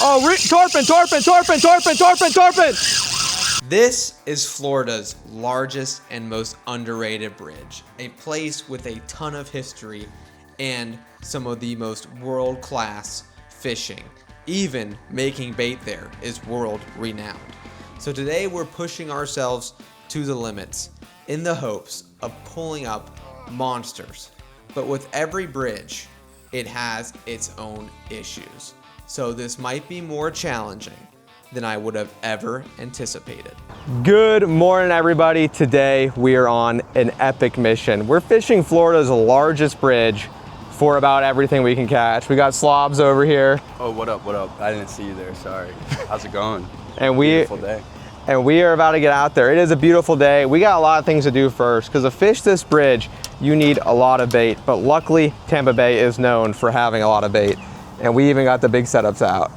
Oh, tarpon, tarpon, tarpon, tarpon, tarpon, tarpon. This is Florida's largest and most underrated bridge, a place with a ton of history and some of the most world-class fishing. Even making bait there is world renowned. So today we're pushing ourselves to the limits in the hopes of pulling up monsters. But with every bridge, it has its own issues. So this might be more challenging than I would have ever anticipated. Good morning, everybody. Today we are on an epic mission. We're fishing Florida's largest bridge for about everything we can catch. We got slobs over here. Oh, what up, what up? I didn't see you there, sorry. How's it going? Beautiful day. And we are about to get out there. It is a beautiful day. We got a lot of things to do first, because to fish this bridge, you need a lot of bait. But luckily, Tampa Bay is known for having a lot of bait. And we even got the big setups out.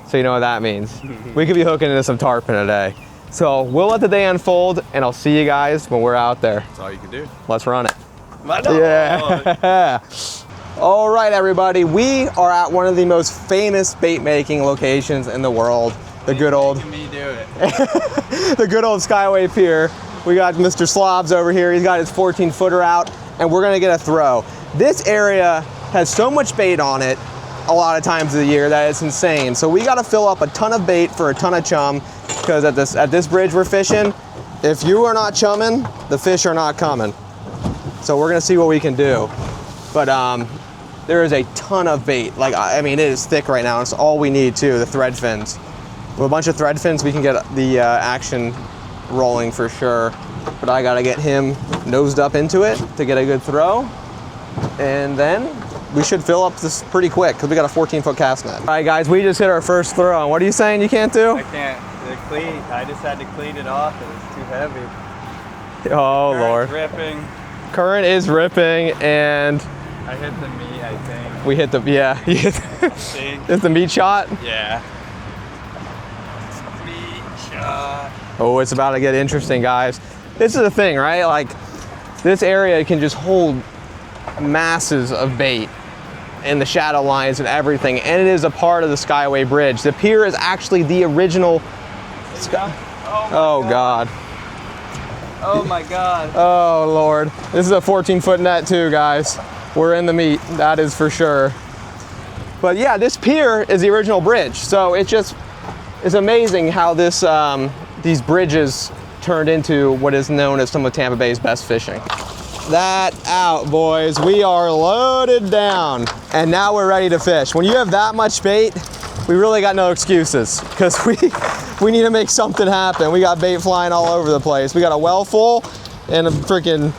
So you know what that means. We could be hooking into some tarpon today. So we'll let the day unfold, and I'll see you guys when we're out there. That's all you can do. Let's run it. Yeah. All right, everybody. We are at one of the most famous bait making locations in the world. The good old, the good old Skyway Pier. We got Mr. Slobs over here. He's got his 14-footer out, and we're gonna get a throw. This area has so much bait on it a lot of times of the year that it's insane. So we gotta fill up a ton of bait for a ton of chum, because at this bridge we're fishing, if you are not chumming, the fish are not coming. So we're gonna see what we can do. But there is a ton of bait. Like, I mean, it is thick right now. It's all we need too, the thread fins. With a bunch of thread fins, we can get the action rolling for sure. But I gotta get him nosed up into it to get a good throw. And then we should fill up this pretty quick, because we got a 14-foot cast net. All right, guys, we just hit our first throw. What are you saying you can't do? I can't. The cleat, I just had to clean it off. It was too heavy. Oh, Lord. Ripping. Current is ripping, and I hit the meat, I think. we hit the, yeah. You hit the meat shot? Yeah. Meat shot. Oh, it's about to get interesting, guys. This is the thing, right? Like, this area can just hold masses of bait and the shadow lines and everything, and it is a part of the Skyway Bridge. The pier is actually the original. Oh God. Oh my God. Oh Lord. This is a 14-foot net too, guys. We're in the meat, that is for sure. But yeah, this pier is the original bridge. So it's amazing how this these bridges turned into what is known as some of Tampa Bay's best fishing. That out, boys. We are loaded down, and now we're ready to fish. When you have that much bait, we really got no excuses, because we need to make something happen. We got bait flying all over the place. We got a well full and a freaking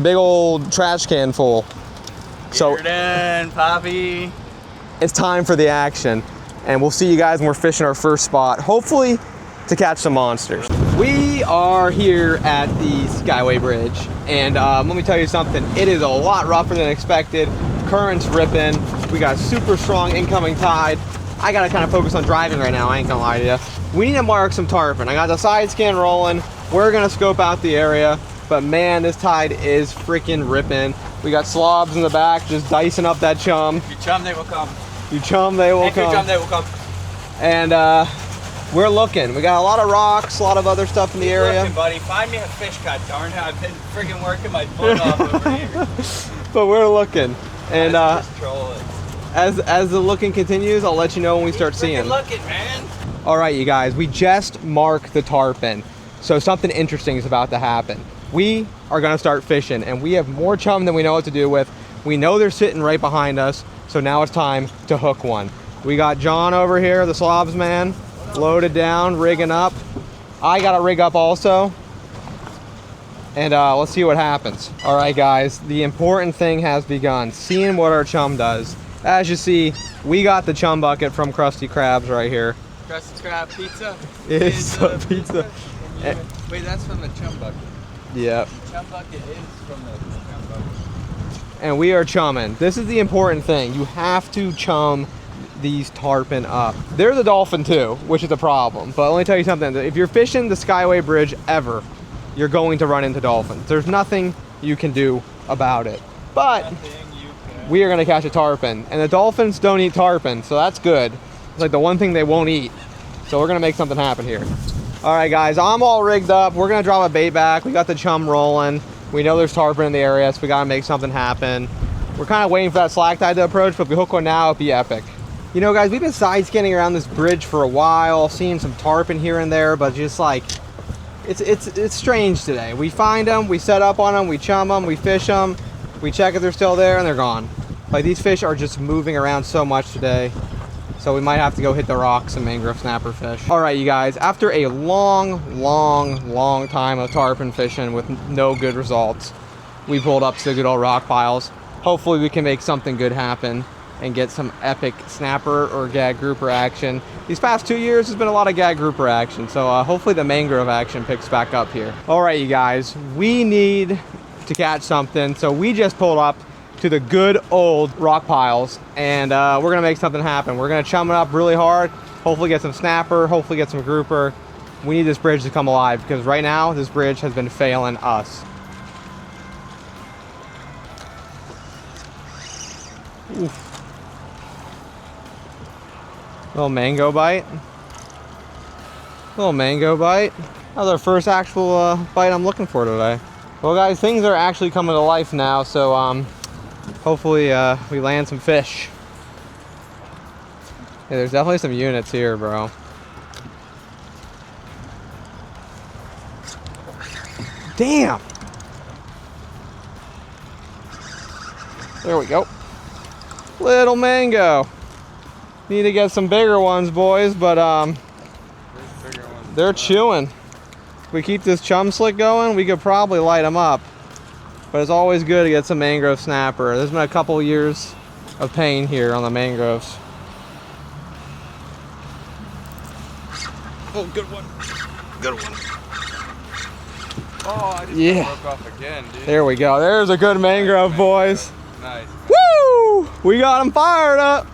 big old trash can full. So in, Poppy. It's time for the action, and we'll see you guys when we're fishing our first spot, hopefully to catch some monsters. We are here at the Skyway Bridge, and let me tell you something, it is a lot rougher than expected. Current's ripping, we got super strong incoming tide. I gotta kind of focus on driving right now, I ain't gonna lie to you. We need to mark some tarpon. I got the side scan rolling, we're gonna scope out the area, but man, this tide is freaking ripping. We got slobs in the back, just dicing up that chum. If you chum, they will come. You chum, they will come. If you chum, they will come. And we're looking. We got a lot of rocks, a lot of other stuff in the area. Looking, buddy. Find me a fish cut. Darn it, I've been freaking working my butt off over here. But we're looking, and just troll it. as the looking continues, I'll let you know when we start seeing. Looking, man. All right, you guys, we just marked the tarpon, so something interesting is about to happen. We are gonna start fishing, and we have more chum than we know what to do with. We know they're sitting right behind us, so now it's time to hook one. We got John over here, the slobs man, loaded down, rigging up. I gotta rig up also, and let's see what happens. All right, guys, the important thing has begun, seeing what our chum does. As you see, we got the chum bucket from Krusty Krabs right here. Krusty Krab pizza? It's a pizza. Wait, that's from the chum bucket. Yep. The chum bucket is from the chum bucket. And we are chumming. This is the important thing. You have to chum these tarpon up. They're the dolphin too, which is a problem. But let me tell you something. If you're fishing the Skyway Bridge ever, you're going to run into dolphins. There's nothing you can do about it. But we are going to catch a tarpon, and the dolphins don't eat tarpon, so that's good. It's like the one thing they won't eat. So we're gonna make something happen here. All right, guys, I'm all rigged up. We're gonna drop a bait back. We got the chum rolling. We know there's tarpon in the area, so we gotta make something happen. We're kind of waiting for that slack tide to approach, but if we hook one now, it'd be epic. You know, guys, we've been side scanning around this bridge for a while, seeing some tarpon here and there, but just like, it's strange today. We find them, we set up on them, we chum them, we fish them, we check if they're still there, and they're gone. Like, these fish are just moving around so much today. So we might have to go hit the rocks and mangrove snapper fish. All right, you guys, after a long time of tarpon fishing with no good results, we pulled up to the good old rock piles. Hopefully we can make something good happen and get some epic snapper or gag grouper action. These past 2 years, there's been a lot of gag grouper action, so hopefully the mangrove action picks back up here. All right, you guys, we need to catch something, so we just pulled up to the good old rock piles, and we're gonna make something happen. We're gonna chum it up really hard, hopefully get some snapper, hopefully get some grouper. We need this bridge to come alive, because right now this bridge has been failing us. Oof. Little mango bite. Little mango bite. That was our first actual bite I'm looking for today. Well, guys, things are actually coming to life now, so hopefully we land some fish. Yeah, there's definitely some units here, bro. Damn! There we go. Little mango. Need to get some bigger ones, boys, but they're chewing. If we keep this chum slick going, we could probably light them up. But it's always good to get some mangrove snapper. There's been a couple years of pain here on the mangroves. Oh, good one. Good one. Oh, I just broke off again, dude. There we go. There's a good mangrove, boys. Nice. Woo! We got them fired up.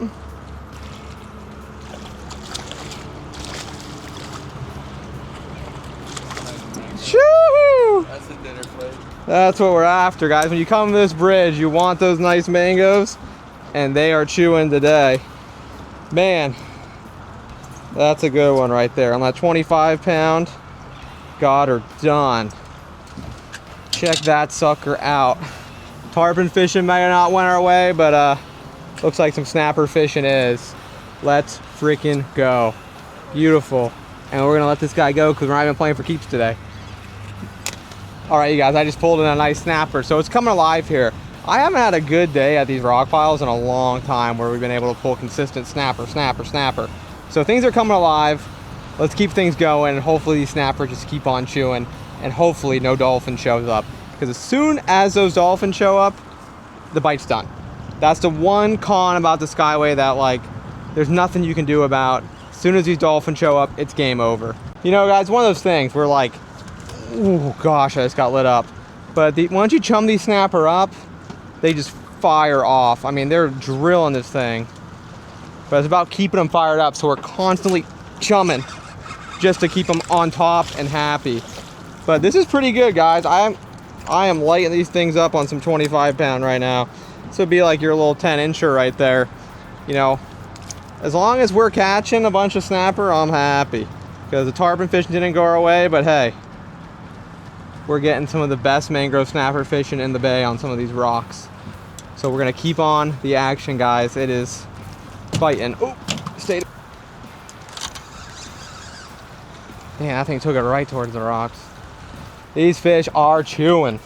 Shoo! That's a dinner plate. That's what we're after, guys. When you come to this bridge, you want those nice mangoes, and they are chewing today. Man, that's a good one right there. On that 25-pound, got her done. Check that sucker out. Tarpon fishing may not went our way, but looks like some snapper fishing is. Let's freaking go. Beautiful. And we're gonna let this guy go because we're not even playing for keeps today. All right, you guys, I just pulled in a nice snapper, so it's coming alive here. I haven't had a good day at these rock piles in a long time where we've been able to pull consistent snapper. So things are coming alive. Let's keep things going, and hopefully these snappers just keep on chewing, and hopefully no dolphin shows up. Because as soon as those dolphins show up, the bite's done. That's the one con about the Skyway that, like, there's nothing you can do about. As soon as these dolphins show up, it's game over. You know, guys, one of those things where, like, oh gosh, I just got lit up. But once you chum these snapper up, they just fire off. I mean, they're drilling this thing. But it's about keeping them fired up, so we're constantly chumming just to keep them on top and happy. But this is pretty good, guys. I am lighting these things up on some 25-pound right now. This would be like your little 10 incher right there. You know, as long as we're catching a bunch of snapper, I'm happy. Because the tarpon fishing didn't go our way, but hey, we're getting some of the best mangrove snapper fishing in the bay on some of these rocks. So we're gonna keep on the action, guys. It is biting. Oh, stay. Man, that thing took it right towards the rocks. These fish are chewing.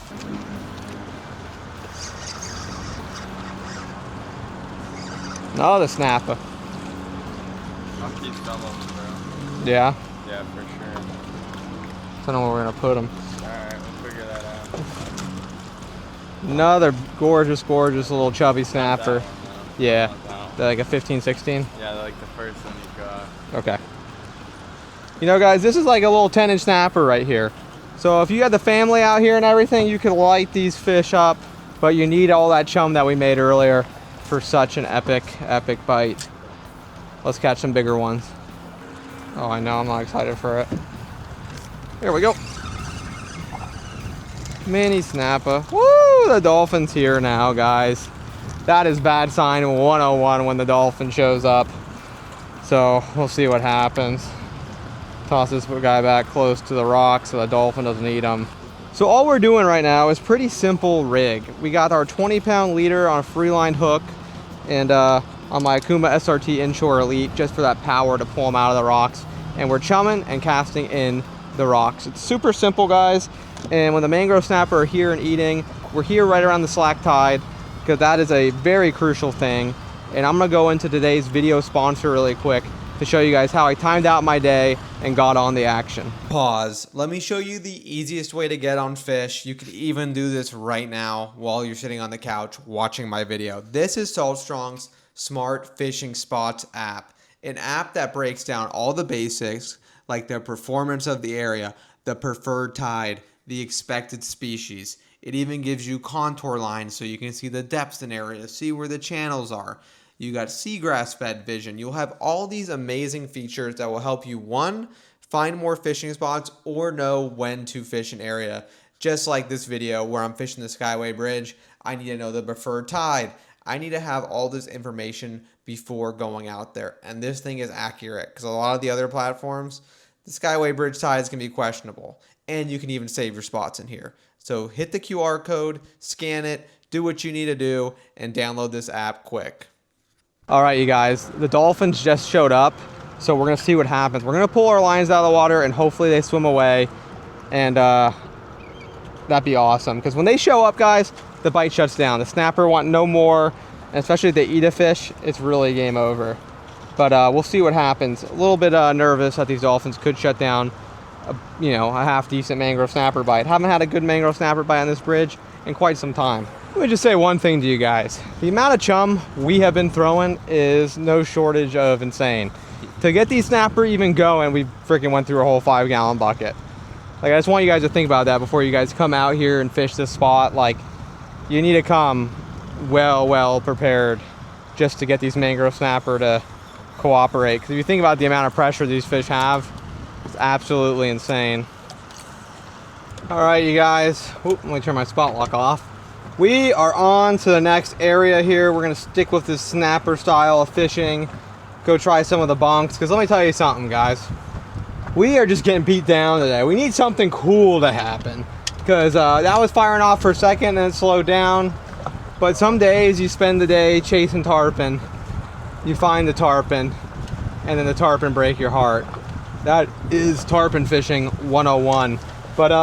Another snapper. I'll keep some of them, bro. Yeah? Yeah, for sure. I don't know where we're gonna put them. Alright, we'll figure that out. Another gorgeous little chubby snapper. One, Yeah. They're like a 15, 16? Yeah, they're like the first one you got. Okay. You know, guys, this is like a little 10-inch snapper right here. So if you had the family out here and everything, you could light these fish up, but you need all that chum that we made earlier for such an epic bite. Let's catch some bigger ones. Oh, I know, I'm not excited for it. There we go. Mini snapper. Woo, the dolphin's here now, guys. That is bad sign 101 when the dolphin shows up. So we'll see what happens. Toss this guy back close to the rock so the dolphin doesn't eat him. So all we're doing right now is pretty simple rig. We got our 20-pound leader on a free-line hook and on my Akuma SRT Inshore Elite just for that power to pull them out of the rocks. And we're chumming and casting in the rocks. It's super simple, guys. And when the mangrove snapper are here and eating, we're here right around the slack tide because that is a very crucial thing. And I'm gonna go into today's video sponsor really quick to show you guys how I timed out my day and got on the action. Pause. Let me show you the easiest way to get on fish. You could even do this right now while you're sitting on the couch watching my video. This is SaltStrong's Smart Fishing Spots app, an app that breaks down all the basics like the performance of the area, the preferred tide, the expected species. It even gives you contour lines so you can see the depths in areas, see where the channels are. You got seagrass fed vision. You'll have all these amazing features that will help you, one, find more fishing spots or know when to fish an area. Just like this video where I'm fishing the Skyway Bridge, I need to know the preferred tide. I need to have all this information before going out there. And this thing is accurate because a lot of the other platforms, the Skyway Bridge tides can be questionable. And you can even save your spots in here. So hit the QR code, scan it, do what you need to do, and download this app quick. All right, you guys, the dolphins just showed up, so we're gonna see what happens. We're gonna pull our lines out of the water and hopefully they swim away, and that'd be awesome. Because when they show up, guys, the bite shuts down. The snapper want no more, and especially if they eat a fish, it's really game over. But we'll see what happens. A little bit nervous that these dolphins could shut down, you know, a half decent mangrove snapper bite. Haven't had a good mangrove snapper bite on this bridge in quite some time. Let me just say one thing to you guys. The amount of chum we have been throwing is no shortage of insane. To get these snapper even going, we freaking went through a whole 5-gallon bucket. Like, I just want you guys to think about that before you guys come out here and fish this spot. Like, you need to come well prepared just to get these mangrove snapper to cooperate. Because if you think about the amount of pressure these fish have, it's absolutely insane. All right, you guys. Oop, let me turn my spot lock off. We are on to the next area here. We're gonna stick with this snapper style of fishing. Go try some of the bunks. Because let me tell you something, guys. We are just getting beat down today. We need something cool to happen. Because that was firing off for a second and it slowed down. But some days you spend the day chasing tarpon. You find the tarpon. And then the tarpon break your heart. That is tarpon fishing 101. But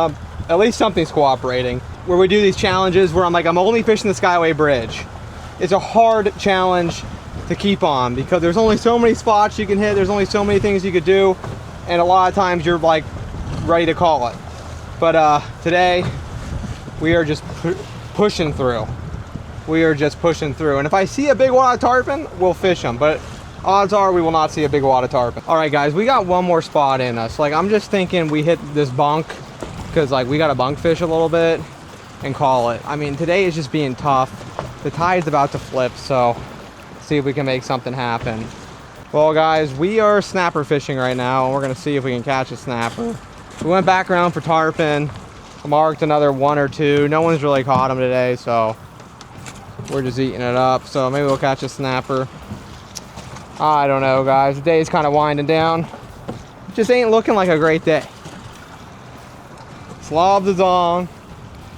at least something's cooperating. Where we do these challenges where I'm only fishing the Skyway Bridge. It's a hard challenge to keep on because there's only so many spots you can hit. There's only so many things you could do. And a lot of times you're like ready to call it. But today we are just pushing through. We are just pushing through. And if I see a big wad of tarpon, we'll fish them. But odds are we will not see a big wad of tarpon. All right, guys, we got one more spot in us. Like, I'm just thinking we hit this bunk because like we got to bunk fish a little bit and call it. I mean, today is just being tough. The tide's about to flip, so see if we can make something happen. Well, guys, we are snapper fishing right now, and we're gonna see if we can catch a snapper. We went back around for tarpon, marked another 1 or 2. No one's really caught them today, so we're just eating it up. So maybe we'll catch a snapper. I don't know, guys. The day's kind of winding down. It just ain't looking like a great day. Slob the zong.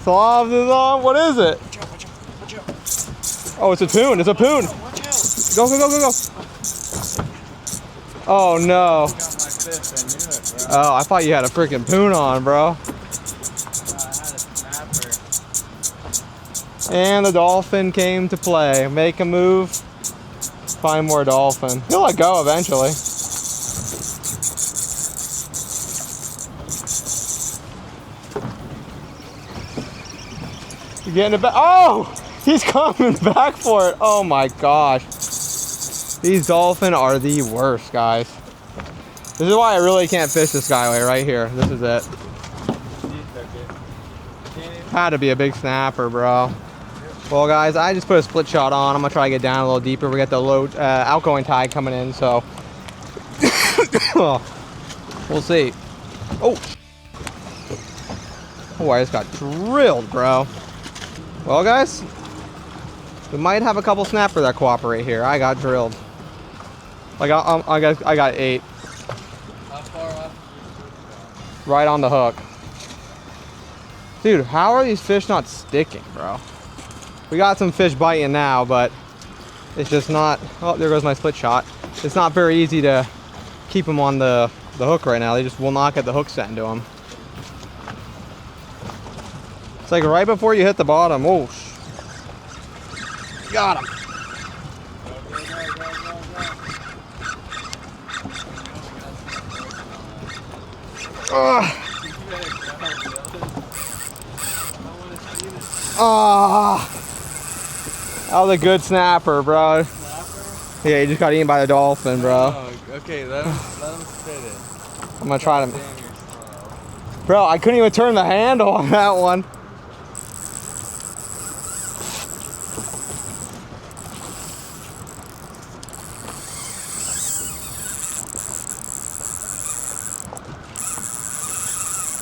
Slob the zong. What is it? Watch out. Oh, it's a poon. It's a poon. Go. Oh, no. Oh, I thought you had a freaking poon on, bro. And the dolphin came to play. Make a move. Find more dolphin. He'll let go eventually. You're getting it back. Oh! He's coming back for it. Oh my gosh. These dolphin are the worst, guys. This is why I really can't fish the Skyway right here. This is it. Had to be a big snapper, bro. Well, guys, I just put a split shot on. I'm gonna try to get down a little deeper. We got the low outgoing tide coming in, so we'll see. Oh, I just got drilled, bro. Well, guys, we might have a couple snapper that cooperate here. I got drilled. Like I guess I got 8. How far off? Right on the hook. Dude, how are these fish not sticking, bro? We got some fish biting now, but it's just not. Oh, there goes my split shot. It's not very easy to keep them on the hook right now. They just will not get the hook set into them. It's like right before you hit the bottom. Oh, got him. That was a good snapper, bro. Snapper? Yeah, he just got eaten by the dolphin, bro. Oh, okay, let him spit it. I'm gonna try to. Damn, you're slow. Bro, I couldn't even turn the handle on that one.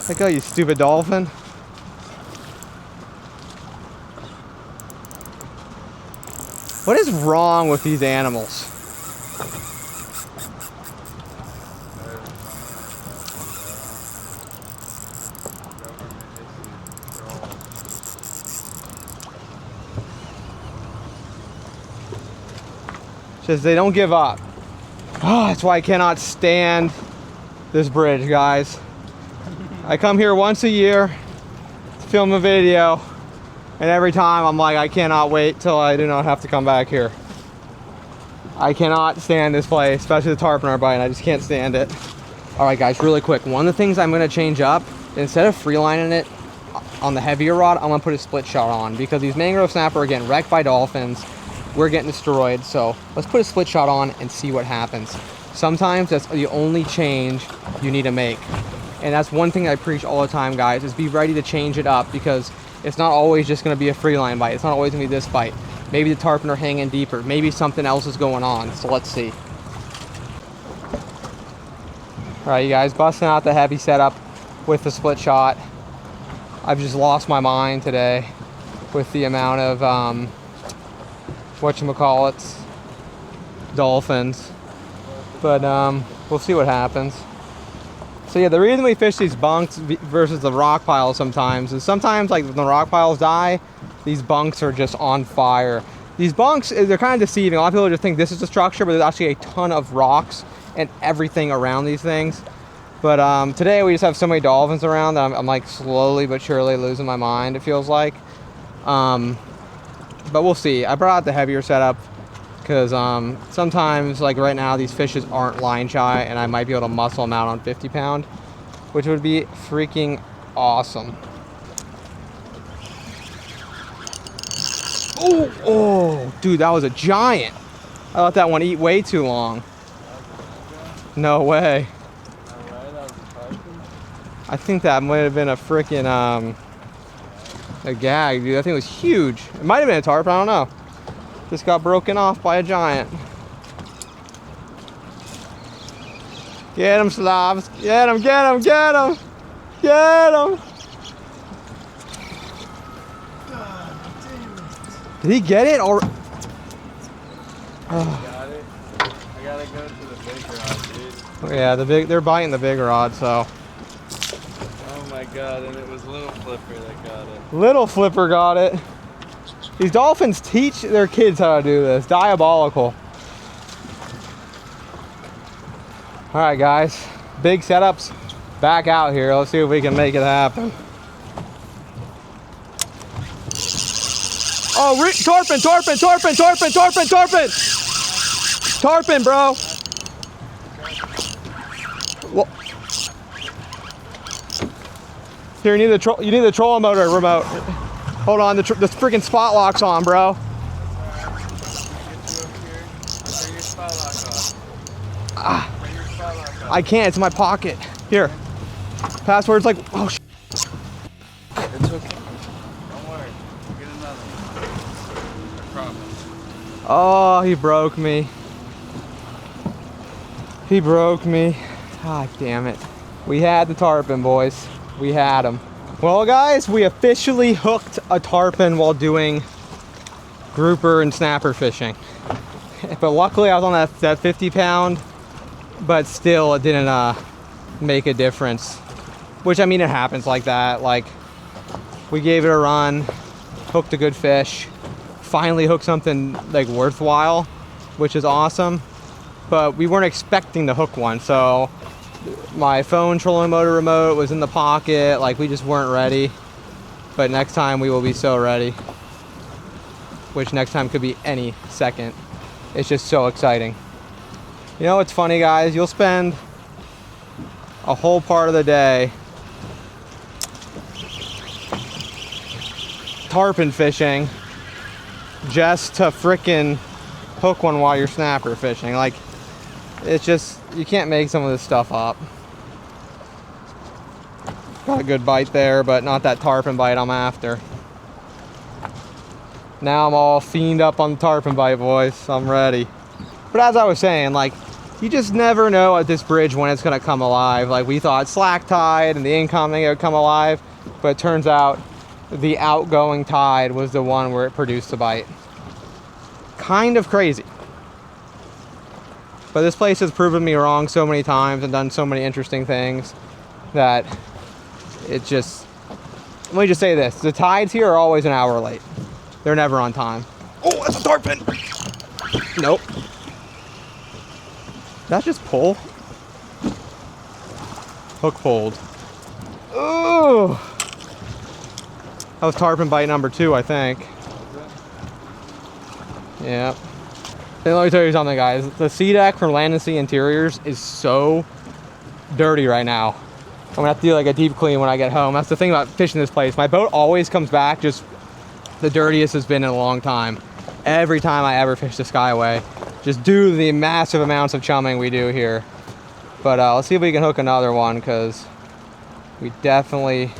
Let go, you stupid dolphin. What is wrong with these animals? Just they don't give up. Oh, that's why I cannot stand this bridge, guys. I come here once a year to film a video, and every time I'm like, I cannot wait till I do not have to come back here. I cannot stand this place, especially the tarpon are biting. I just can't stand it. All right, guys, really quick. One of the things I'm gonna change up, instead of freelining it on the heavier rod, I'm gonna put a split shot on, because these mangrove snapper are getting wrecked by dolphins. We're getting destroyed, so let's put a split shot on and see what happens. Sometimes that's the only change you need to make. And that's one thing I preach all the time, guys, is be ready to change it up, because it's not always just gonna be a free line bite. It's not always gonna be this bite. Maybe the tarpon are hanging deeper. Maybe something else is going on, so let's see. All right, you guys, busting out the heavy setup with the split shot. I've just lost my mind today with the amount of, whatchamacallits, dolphins. But we'll see what happens. So yeah, the reason we fish these bunks versus the rock piles sometimes is sometimes, like, when the rock piles die, these bunks are just on fire. These bunks, they're kind of deceiving. A lot of people just think this is the structure, but there's actually a ton of rocks and everything around these things. But today we just have so many dolphins around that I'm like slowly but surely losing my mind, it feels like. But we'll see. I brought out the heavier setup because sometimes, like right now, these fishes aren't line shy, and I might be able to muscle them out on 50 pound, which would be freaking awesome. Oh, dude, that was a giant. I let that one eat way too long. No way. I think that might have been a freaking a gag, dude. That thing was huge. It might have been a tarpon, I don't know. Just got broken off by a giant. Get him, Slavs. Get him, get him, get him. Get him. Did he get it? Or Got it. I gotta go to the big rod, dude. yeah, they're biting the big rod, so. Oh my god, and it was Little Flipper that got it. Little Flipper got it. These dolphins teach their kids how to do this. Diabolical. All right, guys. Big setups back out here. Let's see if we can make it happen. Oh, tarpon, tarpon, tarpon, tarpon, tarpon, tarpon. Tarpon, bro. Well, here, you need the trolling motor remote. Hold on, the freaking spot lock's on, bro. I can't, it's in my pocket. Here. Password's like, oh, It's okay. Don't worry. We'll get another one. I promise. Oh, he broke me. He broke me. God damn it. We had the tarpon, boys. We had him. Well, guys, we officially hooked a tarpon while doing grouper and snapper fishing. But luckily I was on that 50 pound, but still it didn't make a difference. Which, I mean, it happens like that. Like, we gave it a run, hooked a good fish, finally hooked something like worthwhile, which is awesome. But we weren't expecting to hook one, so my phone trolling motor remote was in the pocket. Like, we just weren't ready. But next time we will be so ready. Which next time could be any second. It's just so exciting. You know what's funny, guys? You'll spend a whole part of the day tarpon fishing just to frickin' hook one while you're snapper fishing. Like, it's just, you can't make some of this stuff up. Got a good bite there, but not that tarpon bite I'm after. Now I'm all fiend up on the tarpon bite, boys. I'm ready. But as I was saying, like, you just never know at this bridge when it's gonna come alive. Like, we thought slack tide and the incoming it would come alive, but it turns out the outgoing tide was the one where it produced the bite. Kind of crazy. But this place has proven me wrong so many times and done so many interesting things that it just, let me just say this, the tides here are always an hour late. They're never on time. Oh, that's a tarpon! Nope. That's just pull. Hook pulled. Ooh! That was tarpon bite number 2, I think. Yeah. And let me tell you something, guys. The sea deck from Land and Sea Interiors is so dirty right now. I'm gonna have to do like a deep clean when I get home. That's the thing about fishing this place. My boat always comes back just the dirtiest it's been in a long time. Every time I ever fish the Skyway, just due to the massive amounts of chumming we do here. But let's see if we can hook another one, because we definitely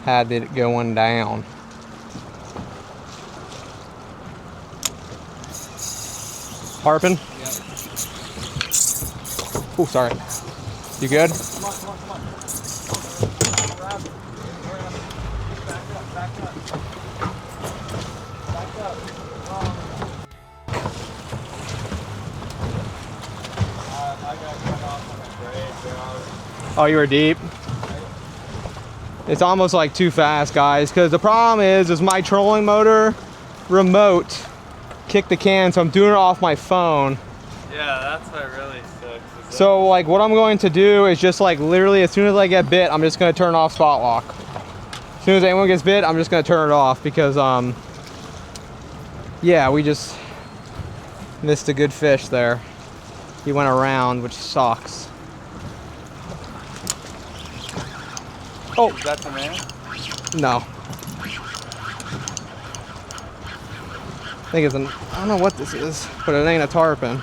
had it going down. Tarpon? Yep. Oh, sorry. You good? Come on, come on, come on. Back up, back up. Back up. I got cut off on a grade, oh, you were deep? It's almost like too fast, guys, because the problem is my trolling motor remote kicked the can, so I'm doing it off my phone. Yeah, that's what really sucks. So like what I'm going to do is just like literally as soon as I get bit, I'm just going to turn off spot lock. As soon as anyone gets bit, I'm just going to turn it off, because yeah, we just missed a good fish there. He went around, which sucks. Oh, is that the man? No. I think it's an, I don't know what this is, but it ain't a tarpon.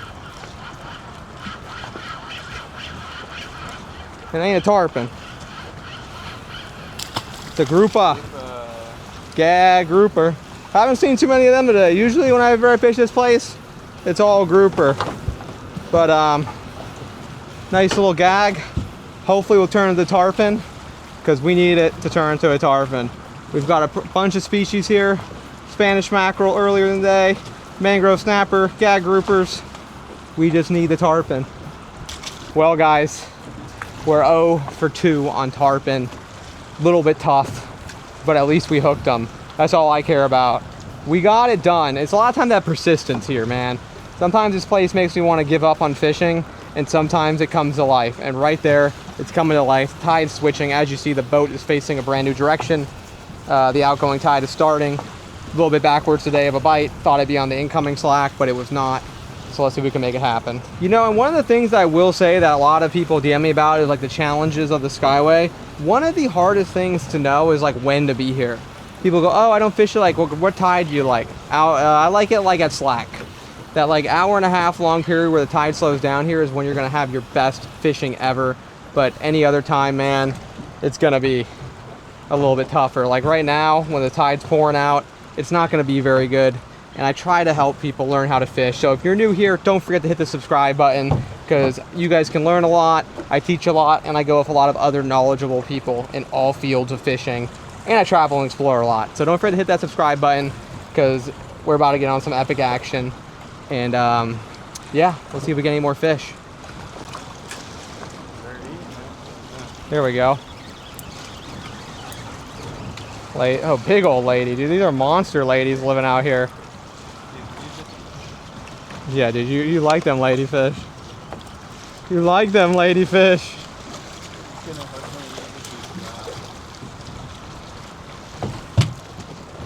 It ain't a tarpon. It's a grouper. Gag grouper. I haven't seen too many of them today. Usually when I fish this place, it's all grouper. But nice little gag. Hopefully we'll turn into tarpon, because we need it to turn into a tarpon. We've got a bunch of species here. Spanish mackerel earlier in the day, mangrove snapper, gag groupers. We just need the tarpon. Well, guys, we're 0 for 2 on tarpon. Little bit tough, but at least we hooked them. That's all I care about. We got it done. It's a lot of time that persistence here, man. Sometimes this place makes me want to give up on fishing, and sometimes it comes to life. And right there, it's coming to life. Tide's switching. As you see, the boat is facing a brand new direction. The outgoing tide is starting. A little bit backwards today of a bite. Thought I'd be on the incoming slack, but it was not. So let's see if we can make it happen. You know, and one of the things that I will say that a lot of people DM me about is like the challenges of the Skyway. One of the hardest things to know is like when to be here. People go, oh, I don't fish it, like, what tide do you like? I like it like at slack. That like hour-and-a-half long period where the tide slows down here is when you're gonna have your best fishing ever. But any other time, man, it's gonna be a little bit tougher. Like right now, when the tide's pouring out, it's not gonna be very good. And I try to help people learn how to fish. So if you're new here, don't forget to hit the subscribe button, because you guys can learn a lot. I teach a lot, and I go with a lot of other knowledgeable people in all fields of fishing. And I travel and explore a lot. So don't forget to hit that subscribe button, because we're about to get on some epic action. And yeah, let's see if we get any more fish. Here we go. Oh, big old lady, dude. These are monster ladies living out here. Yeah, dude, you like them ladyfish. You like them ladyfish.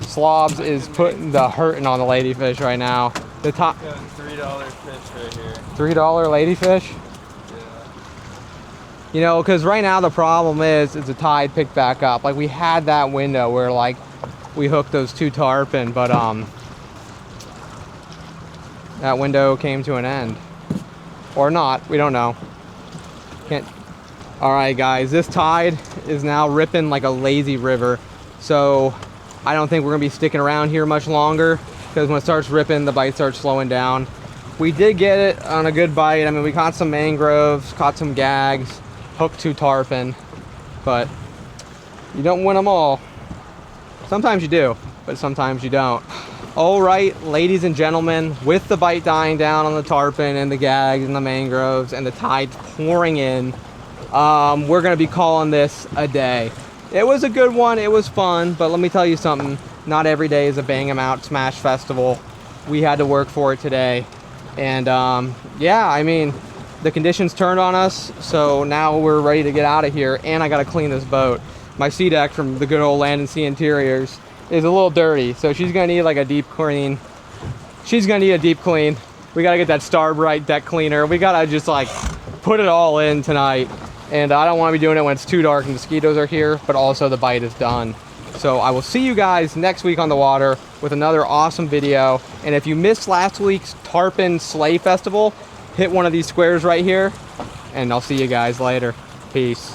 Slobs is putting the hurting on the ladyfish right now. The top $3 fish right here. $3 ladyfish? Yeah. You know, because right now the problem is the tide picked back up. Like, we had that window where, like, we hooked those 2 tarpon, but that window came to an end. Or not, we don't know. Can't. All right, guys, this tide is now ripping like a lazy river. So I don't think we're gonna be sticking around here much longer, because when it starts ripping, the bite starts slowing down. We did get it on a good bite. I mean, we caught some mangroves, caught some gags, hooked 2 tarpon, but you don't win them all. Sometimes you do, but sometimes you don't. All right, ladies and gentlemen, with the bite dying down on the tarpon and the gags and the mangroves and the tide pouring in, we're gonna be calling this a day. It was a good one, it was fun, but let me tell you something, not every day is a bang 'em out smash festival. We had to work for it today. And yeah, I mean, the conditions turned on us, so now we're ready to get out of here, and I gotta clean this boat. My sea deck from the good old Land and Sea Interiors is a little dirty, so she's gonna need like a deep clean. She's gonna need a deep clean. We gotta get that Starbright deck cleaner. We gotta just like put it all in tonight. And I don't wanna be doing it when it's too dark and mosquitoes are here, but also the bite is done. So I will see you guys next week on the water with another awesome video. And if you missed last week's Tarpon Sleigh Festival, hit one of these squares right here, and I'll see you guys later. Peace.